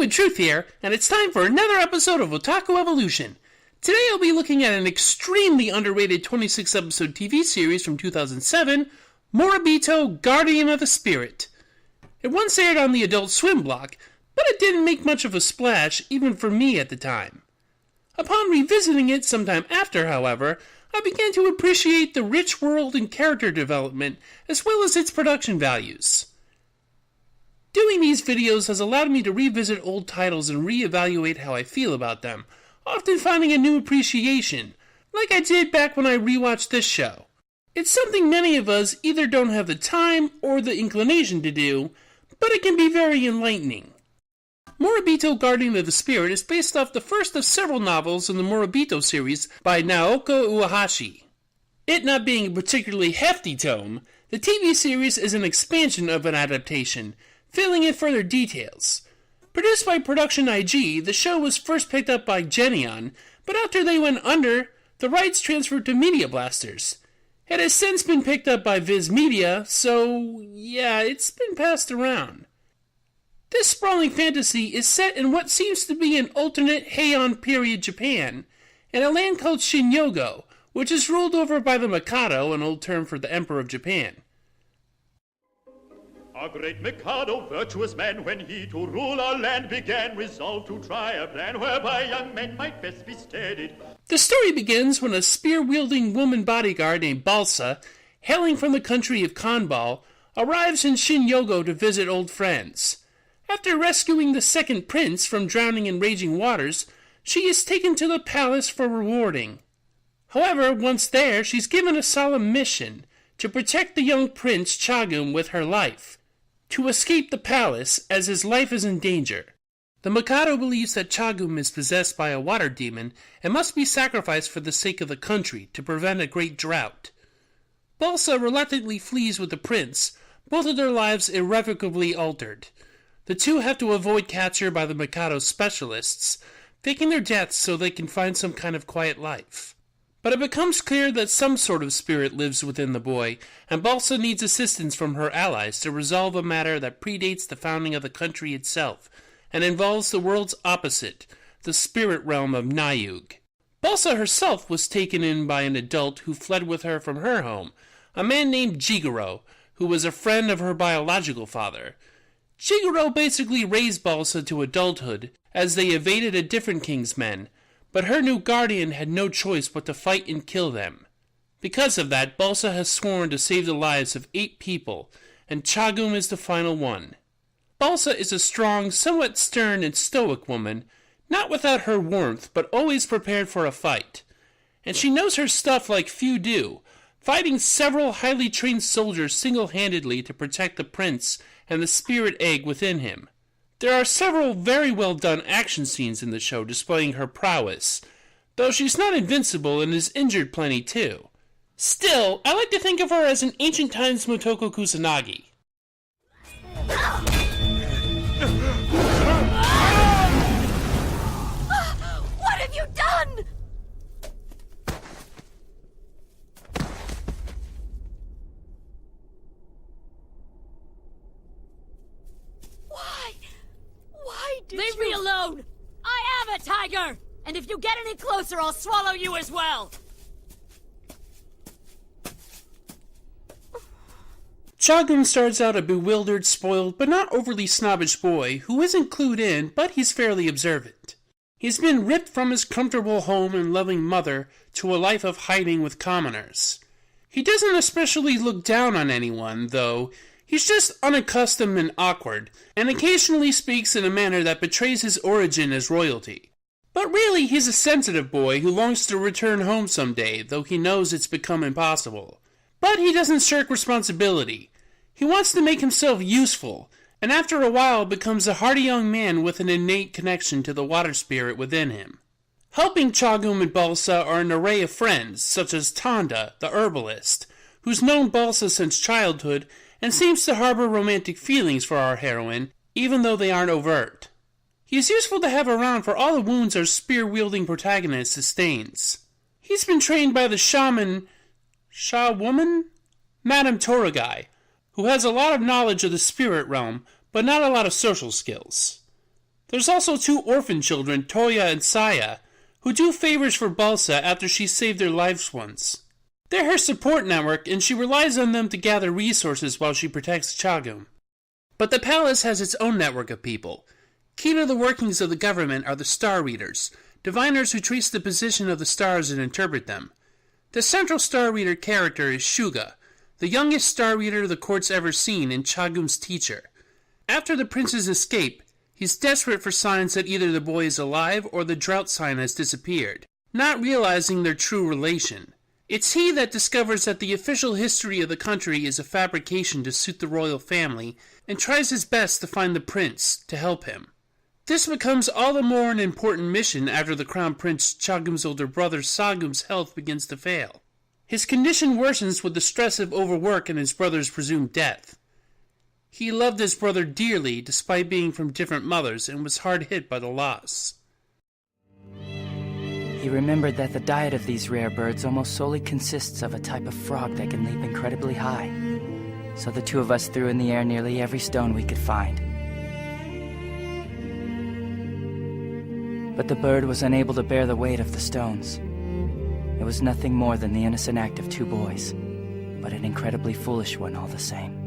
Genuine Truth here, and it's time for another episode of Otaku Evolution. Today I'll be looking at an extremely underrated 26-episode TV series from 2007, Moribito, Guardian of the Spirit. It once aired on the Adult Swim block, but it didn't make much of a splash, even for me at the time. Upon revisiting it sometime after, however, I began to appreciate the rich world and character development, as well as its production values. Doing these videos has allowed me to revisit old titles and reevaluate how I feel about them, often finding a new appreciation, like I did back when I rewatched this show. It's something many of us either don't have the time or the inclination to do, but it can be very enlightening. Moribito Guardian of the Spirit is based off the first of several novels in the Moribito series by Naoki Uehashi. It not being a particularly hefty tome, the TV series is an expansion of an adaptation, filling in further details. Produced by Production IG, the show was first picked up by Geneon, but after they went under, the rights transferred to Media Blasters. It has since been picked up by Viz Media, so yeah, it's been passed around. This sprawling fantasy is set in what seems to be an alternate Heian period Japan, in a land called Shin Yogo, which is ruled over by the Mikado, an old term for the Emperor of Japan. A great Mikado, virtuous man, when he to rule our land began, resolved to try a plan whereby young men might best be steadied. The story begins when a spear-wielding woman bodyguard named Balsa, hailing from the country of Kanbal, arrives in Shin Yogo to visit old friends. After rescuing the second prince from drowning in raging waters, she is taken to the palace for rewarding. However, once there, she's given a solemn mission to protect the young prince Chagum with her life, to escape the palace as his life is in danger. The Mikado believes that Chagum is possessed by a water demon and must be sacrificed for the sake of the country to prevent a great drought. Balsa reluctantly flees with the prince, both of their lives irrevocably altered. The two have to avoid capture by the Mikado's specialists, faking their deaths so they can find some kind of quiet life. But it becomes clear that some sort of spirit lives within the boy, and Balsa needs assistance from her allies to resolve a matter that predates the founding of the country itself, and involves the world's opposite, the spirit realm of Nayug. Balsa herself was taken in by an adult who fled with her from her home, a man named Jigoro, who was a friend of her biological father. Jigoro basically raised Balsa to adulthood, as they evaded a different king's men, but her new guardian had no choice but to fight and kill them. Because of that, Balsa has sworn to save the lives of 8 people, and Chagum is the final one. Balsa is a strong, somewhat stern and stoic woman, not without her warmth, but always prepared for a fight. And she knows her stuff like few do, fighting several highly trained soldiers single-handedly to protect the prince and the spirit egg within him. There are several very well done action scenes in the show displaying her prowess, though she's not invincible and is injured plenty too. Still, I like to think of her as an ancient times Motoko Kusanagi. What have you done? Leave me alone! I am a tiger! And if you get any closer, I'll swallow you as well! Chagum starts out a bewildered, spoiled, but not overly snobbish boy who isn't clued in, but he's fairly observant. He's been ripped from his comfortable home and loving mother to a life of hiding with commoners. He doesn't especially look down on anyone, though. He's just unaccustomed and awkward, and occasionally speaks in a manner that betrays his origin as royalty. But really, he's a sensitive boy who longs to return home someday, though he knows it's become impossible. But he doesn't shirk responsibility. He wants to make himself useful, and after a while becomes a hardy young man with an innate connection to the water spirit within him. Helping Chagum and Balsa are an array of friends, such as Tanda, the herbalist, who's known Balsa since childhood and seems to harbor romantic feelings for our heroine, even though they aren't overt. He is useful to have around for all the wounds our spear-wielding protagonist sustains. He's been trained by the shaman, Madame Toragai, who has a lot of knowledge of the spirit realm, but not a lot of social skills. There's also 2 orphan children, Toya and Saya, who do favors for Balsa after she saved their lives once. They're her support network, and she relies on them to gather resources while she protects Chagum. But the palace has its own network of people. Key to the workings of the government are the star readers, diviners who trace the position of the stars and interpret them. The central star reader character is Shuga, the youngest star reader the court's ever seen and Chagum's teacher. After the prince's escape, he's desperate for signs that either the boy is alive or the drought sign has disappeared, not realizing their true relation. It's he that discovers that the official history of the country is a fabrication to suit the royal family, and tries his best to find the prince to help him. This becomes all the more an important mission after the crown prince Chagum's older brother Sagum's health begins to fail. His condition worsens with the stress of overwork and his brother's presumed death. He loved his brother dearly despite being from different mothers and was hard hit by the loss. He remembered that the diet of these rare birds almost solely consists of a type of frog that can leap incredibly high. So the 2 of us threw in the air nearly every stone we could find. But the bird was unable to bear the weight of the stones. It was nothing more than the innocent act of 2 boys, but an incredibly foolish one all the same.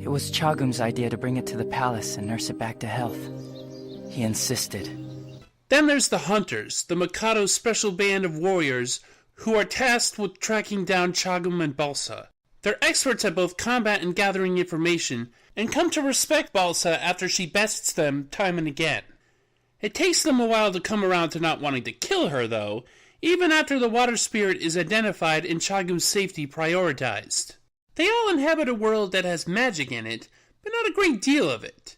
It was Chagum's idea to bring it to the palace and nurse it back to health. He insisted. Then there's the Hunters, the Mikado's special band of warriors who are tasked with tracking down Chagum and Balsa. They're experts at both combat and gathering information, and come to respect Balsa after she bests them time and again. It takes them a while to come around to not wanting to kill her, though, even after the water spirit is identified and Chagum's safety prioritized. They all inhabit a world that has magic in it, but not a great deal of it.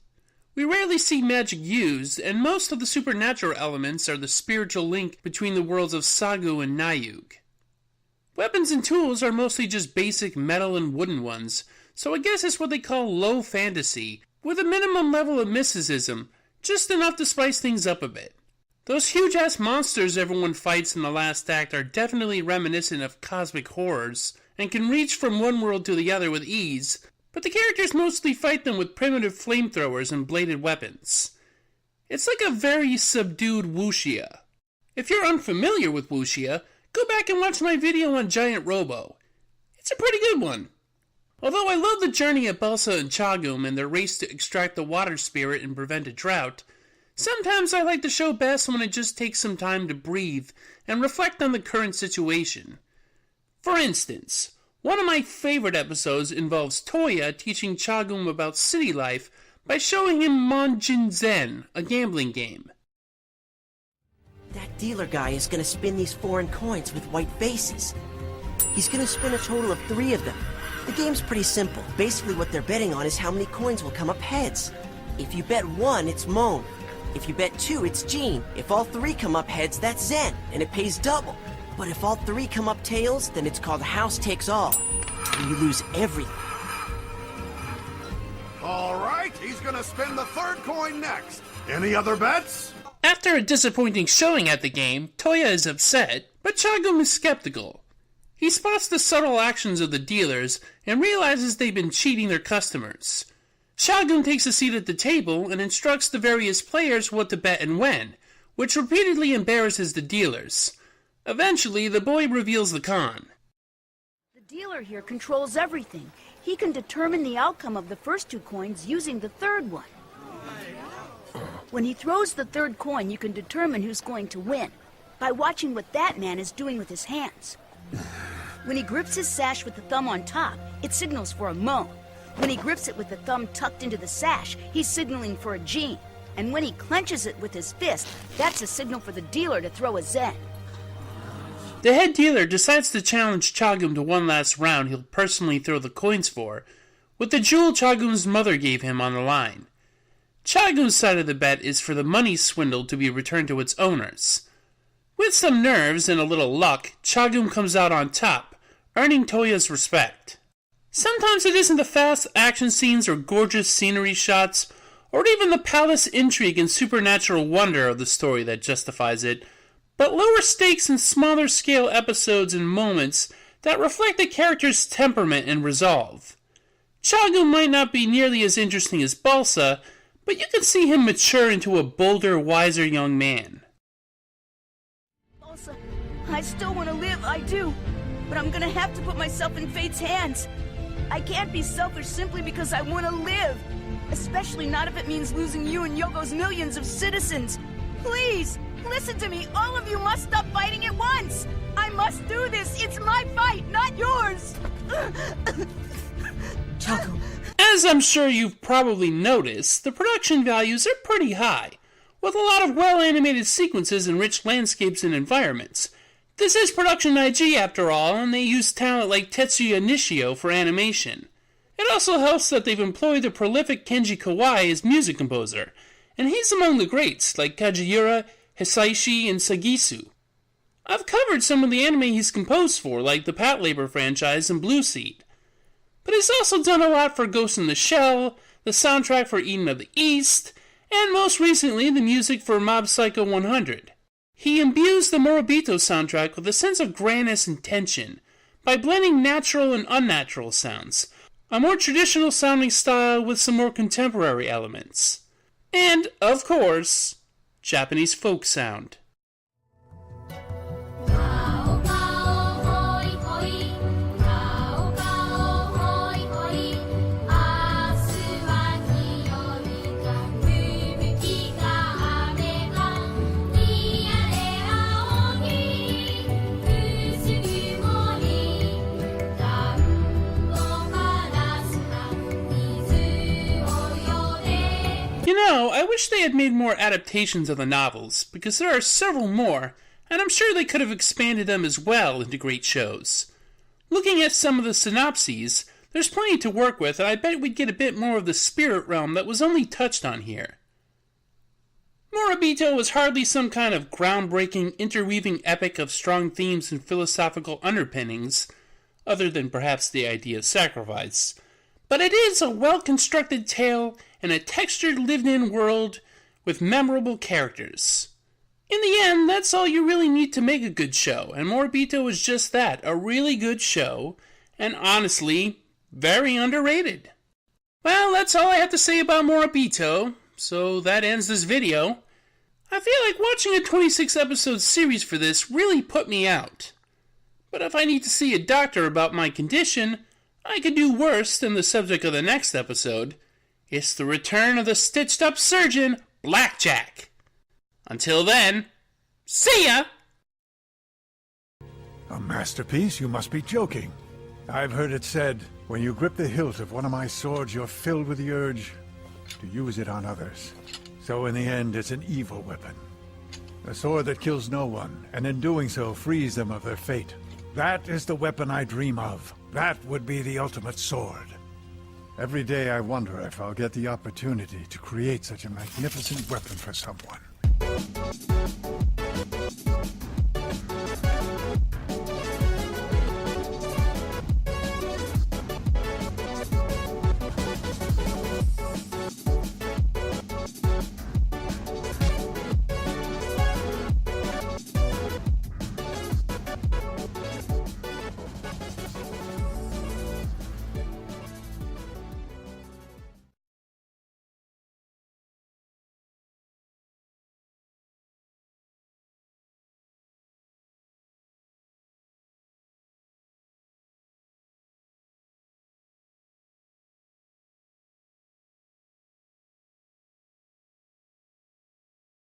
We rarely see magic used, and most of the supernatural elements are the spiritual link between the worlds of Sagu and Nayug. Weapons and tools are mostly just basic metal and wooden ones, so I guess it's what they call low fantasy, with a minimum level of mysticism, just enough to spice things up a bit. Those huge-ass monsters everyone fights in the last act are definitely reminiscent of cosmic horrors, and can reach from one world to the other with ease, but the characters mostly fight them with primitive flamethrowers and bladed weapons. It's like a very subdued wuxia. If you're unfamiliar with wuxia, go back and watch my video on Giant Robo. It's a pretty good one. Although I love the journey of Balsa and Chagum and their race to extract the water spirit and prevent a drought, sometimes I like the show best when it just takes some time to breathe and reflect on the current situation. For instance, one of my favorite episodes involves Toya teaching Chagum about city life by showing him Monjin Zen, a gambling game. That dealer guy is gonna spin these foreign coins with white faces. He's gonna spin a total of 3 of them. The game's pretty simple. Basically what they're betting on is how many coins will come up heads. If you bet 1, it's Mon. If you bet 2, it's Jean. If all 3 come up heads, that's Zen, and it pays double. But if all 3 come up tails, then it's called House Takes All. And you lose everything. All right, he's gonna spin the 3rd coin next. Any other bets? After a disappointing showing at the game, Toya is upset, but Chagum is skeptical. He spots the subtle actions of the dealers and realizes they've been cheating their customers. Chagum takes a seat at the table and instructs the various players what to bet and when, which repeatedly embarrasses the dealers. Eventually, the boy reveals the con. The dealer here controls everything. He can determine the outcome of the first 2 coins using the 3rd one. When he throws the 3rd coin, you can determine who's going to win by watching what that man is doing with his hands. When he grips his sash with the thumb on top, it signals for a Mon. When he grips it with the thumb tucked into the sash, he's signaling for a Jean. And when he clenches it with his fist, that's a signal for the dealer to throw a Zen. The head dealer decides to challenge Chagum to one last round he'll personally throw the coins for, with the jewel Chagum's mother gave him on the line. Chagum's side of the bet is for the money swindled to be returned to its owners. With some nerves and a little luck, Chagum comes out on top, earning Toya's respect. Sometimes it isn't the fast action scenes or gorgeous scenery shots, or even the palace intrigue and supernatural wonder of the story that justifies it, but lower stakes and smaller scale episodes and moments that reflect the character's temperament and resolve. Chagum might not be nearly as interesting as Balsa, but but you can see him mature into a bolder, wiser young man. Balsa, I still want to live, I do. But I'm gonna have to put myself in fate's hands. I can't be selfish simply because I want to live. Especially not if it means losing you and Yogo's millions of citizens. Please, listen to me. All of you must stop fighting at once. I must do this. It's my fight, not yours. Chagum. As I'm sure you've probably noticed, the production values are pretty high, with a lot of well-animated sequences and rich landscapes and environments. This is Production IG after all, and they use talent like Tetsuya Nishio for animation. It also helps that they've employed the prolific Kenji Kawai as music composer, and he's among the greats like Kajiura, Hisaishi, and Sagisu. I've covered some of the anime he's composed for, like the Patlabor franchise and Blue Seed. But he's also done a lot for Ghost in the Shell, the soundtrack for Eden of the East, and most recently the music for Mob Psycho 100. He imbues the Moribito soundtrack with a sense of grandness and tension by blending natural and unnatural sounds, a more traditional sounding style with some more contemporary elements. And, of course, Japanese folk sound. I wish they had made more adaptations of the novels, because there are several more, and I'm sure they could have expanded them as well into great shows. Looking at some of the synopses, there's plenty to work with, and I bet we'd get a bit more of the spirit realm that was only touched on here. Moribito was hardly some kind of groundbreaking, interweaving epic of strong themes and philosophical underpinnings, other than perhaps the idea of sacrifice. But it is a well-constructed tale in a textured, lived-in world with memorable characters. In the end, that's all you really need to make a good show, and Moribito is just that, a really good show, and honestly, very underrated. Well, that's all I have to say about Moribito, so that ends this video. I feel like watching a 26-episode series for this really put me out. But if I need to see a doctor about my condition, I could do worse than the subject of the next episode. It's the return of the stitched-up surgeon, Blackjack. Until then, see ya! A masterpiece? You must be joking. I've heard it said, when you grip the hilt of one of my swords, you're filled with the urge to use it on others. So in the end, it's an evil weapon. A sword that kills no one, and in doing so, frees them of their fate. That is the weapon I dream of. That would be the ultimate sword. Every day I wonder if I'll get the opportunity to create such a magnificent weapon for someone.